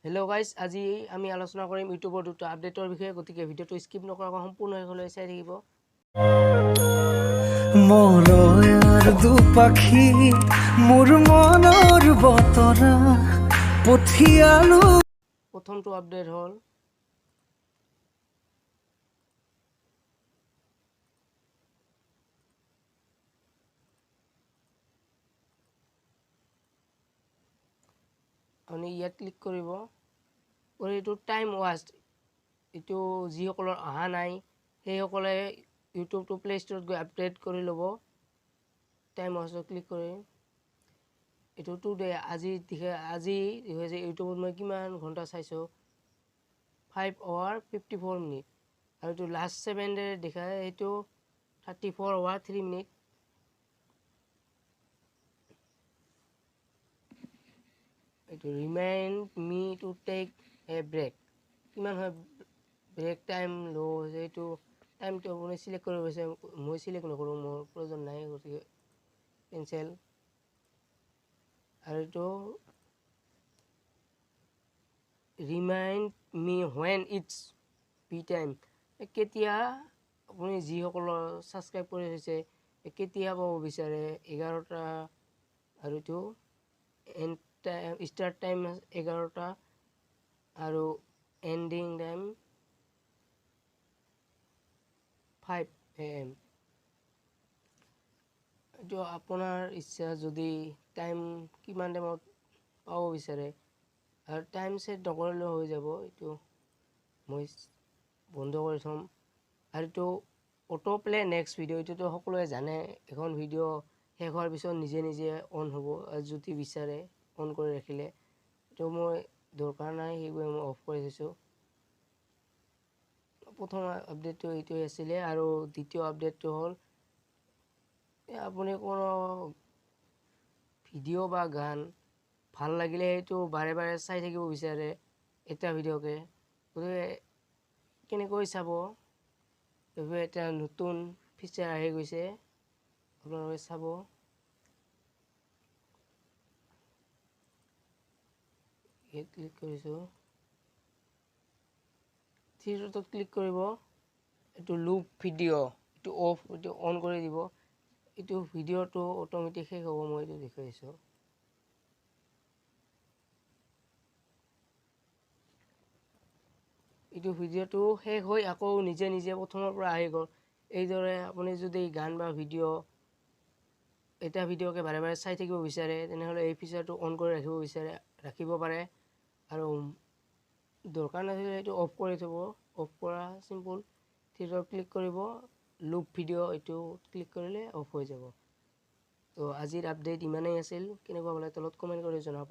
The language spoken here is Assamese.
हेलो गाइस, আজি আমি আলোচনা কৰিম ইউটিউবৰ দুটা আপডেটৰ বিষয়ে। গতিকে ভিডিঅ'টো স্কিপ নকৰাকৈ সম্পূৰ্ণভাৱে চাই থাকিব। মৰয়াৰ দুপাখি মোৰ মনৰ বতৰা পঠিয়ালো। প্ৰথমটো আপডেট হ'ল আপুনি ইয়াত ক্লিক কৰিব আৰু এইটো টাইম ৱাষ্ট। এইটো যিসকলৰ অহা নাই সেইসকলে ইউটিউবটো প্লে ষ্টৰত গৈ আপডেট কৰি ল'ব। টাইম ৱাষ্টত ক্লিক কৰি এইটো টুডে আজি হৈছে ইউটিউবত মই কিমান ঘণ্টা চাইছোঁ 5 hour 54 minute আৰু এইটো লাষ্ট 7 ডে দেখায় এইটো 34 hour 3 minute। এইটো remind me to take a brake, কিমান হয় ব্ৰেক টাইম ল' হৈছে এইটো টাইমটো আপুনি চিলেক্ট কৰিব গৈছে। মই চিলেক্ট নকৰোঁ, মোৰ প্ৰয়োজন নাই, গতিকে কেঞ্চেল। আৰু এইটো remind me when it's P time, কেতিয়া আপুনি যিসকলৰ ছাবস্ক্ৰাইব কৰি থৈছে কেতিয়া পাব বিচাৰে 11টা আৰু এইটো এণ্ড টাইম ষ্টাৰ্ট টাইম 11টা আৰু এণ্ডিং টাইম 5 AM। এইটো আপোনাৰ ইচ্ছা, যদি টাইম কিমান টাইমত পাব বিচাৰে আৰু টাইম ছেট নকৰিলেও হৈ যাব। এইটো মই বন্ধ কৰি থ'ম। আৰু এইটো অটো প্লে নেক্সট ভিডিঅ', এইটোতো সকলোৱে জানে, এখন ভিডিঅ' শেষ হোৱাৰ পিছত নিজে নিজে অন হ'ব আৰু যদি বিচাৰে অন কৰি ৰাখিলে। এইটো মই দৰকাৰ নাই, সেইবাবে মই অফ কৰি থৈছোঁ। প্ৰথম আপডেটটো এইটোৱে আছিলে। আৰু দ্বিতীয় আপডেটটো হ'ল আপুনি কোনো ভিডিঅ' বা গান ভাল লাগিলে সেইটো বাৰে বাৰে চাই থাকিব বিচাৰে এটা ভিডিঅ'কে, গতিকে কেনেকৈ চাব এইবোৰ এটা নতুন ফিচাৰ আহি গৈছে, আপোনালোকে চাব। ইয়াত ক্লিক কৰিছোঁ, থ্ৰী ডটত ক্লিক কৰিব। এইটো লুপ ভিডিঅ' এইটো অফ, এইটো অন কৰি দিব। এইটো ভিডিঅ'টো অট'মেটিক শেষ হ'ব, মই এইটো দেখুৱাইছোঁ। এইটো ভিডিঅ'টো শেষ হৈ আকৌ নিজে নিজে প্ৰথমৰ পৰা আহি গ'ল। এইদৰে আপুনি যদি গান বা ভিডিঅ' এটা ভিডিঅ'কে বাৰে বাৰে চাই থাকিব বিচাৰে তেনেহ'লে এই ফিচাৰটো অন কৰি ৰাখিব পাৰে। আৰু দৰকাৰ নাথাকিলে এইটো অফ কৰি থ'ব। অফ কৰা চিম্পুল, থ্ৰী ডট ক্লিক কৰিব, লুপ ভিডিঅ' এইটো ক্লিক কৰিলে অফ হৈ যাব। তো আজিৰ আপডেট ইমানেই আছিল। কেনেকুৱা পালে তলত কমেণ্ট কৰি জনাব।